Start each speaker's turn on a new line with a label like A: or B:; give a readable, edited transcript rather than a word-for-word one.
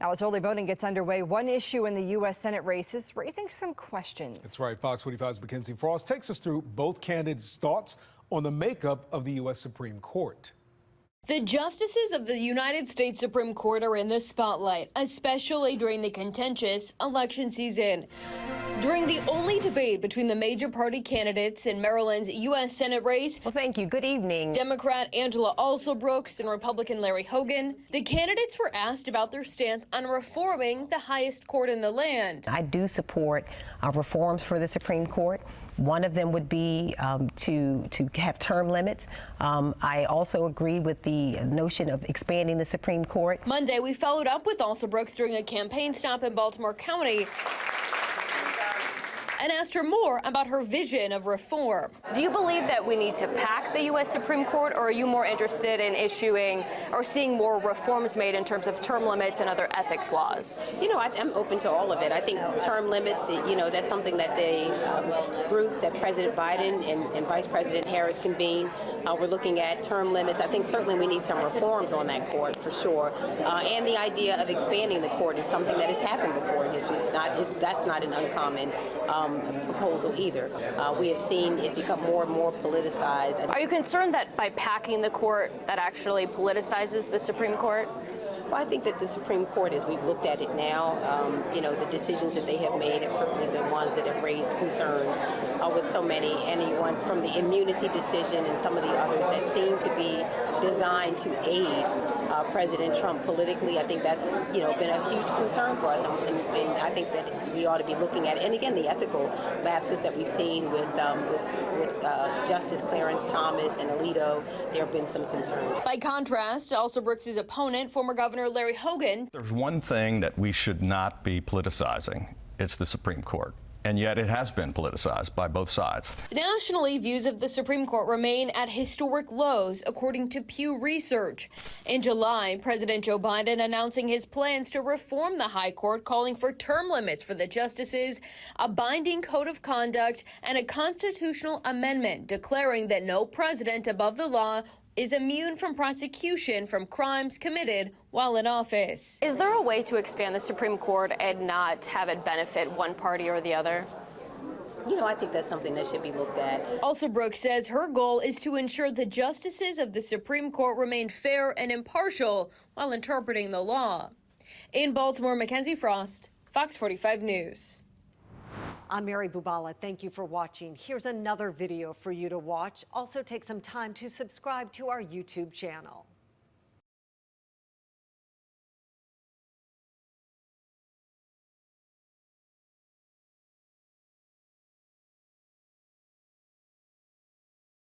A: Now, as early voting gets underway, one issue in the U.S. Senate race is raising some questions.
B: That's right. Fox 45's Mackenzie Frost takes us through both candidates' thoughts on the makeup of the U.S. Supreme Court.
C: The justices of the United States Supreme Court are in the spotlight, especially during the contentious election season. During the only debate between the major party candidates in Maryland's U.S. Senate race,
D: well, thank you. Good evening.
C: Democrat Angela Alsobrooks and Republican Larry Hogan, the candidates were asked about their stance on reforming the highest court in the land.
D: I do support reforms for the Supreme Court. One of them would be to have term limits. I also agree with the notion of expanding the Supreme Court.
C: Monday, we followed up with Alsobrooks during a campaign stop in Baltimore County and asked her more about her vision of reform.
E: Do you believe that we need to pack the U.S. Supreme Court, or are you more interested in issuing or seeing more reforms made in terms of term limits and other ethics laws?
F: You know, I'm open to all of it. I think term limits, you know, that's something that the group that President Biden and Vice President Harris convened. We're looking at term limits. I think certainly we need some reforms on that court for sure. And the idea of expanding the court is something that has happened before in history. That's not an uncommon proposal either. We have seen it become more and more politicized.
E: Are you concerned that by packing the court, that actually politicizes the Supreme Court?
F: Well, I think that the Supreme Court, as we've looked at it now, you know, the decisions that they have made have certainly been ones that have raised concerns with so many, anyone from the immunity decision and some of the others that seem to be designed to aid President Trump politically. I think that's, you know, been a huge concern for us, and I think that we ought to be looking at it. And again, the ethical lapses that we've seen with Justice Clarence Thomas and Alito, there have been some concerns.
C: By contrast, Alsobrooks' opponent, former Governor Larry Hogan.
G: There's one thing that we should not be politicizing. It's the Supreme Court. And yet it has been politicized by both sides.
C: Nationally, views of the Supreme Court remain at historic lows, according to Pew Research. In July, President Joe Biden announcing his plans to reform the High Court, calling for term limits for the justices, a binding code of conduct, and a constitutional amendment declaring that no president above the law is immune from prosecution from crimes committed while in office.
E: Is there a way to expand the Supreme Court and not have it benefit one party or the other?
F: You know, I think that's something that should be looked at.
C: Alsobrooks says her goal is to ensure the justices of the Supreme Court remain fair and impartial while interpreting the law. In Baltimore, Mackenzie Frost, Fox 45 News.
H: I'm Mary Bubala. Thank you for watching. Here's another video for you to watch. Also take some time to subscribe to our YouTube channel.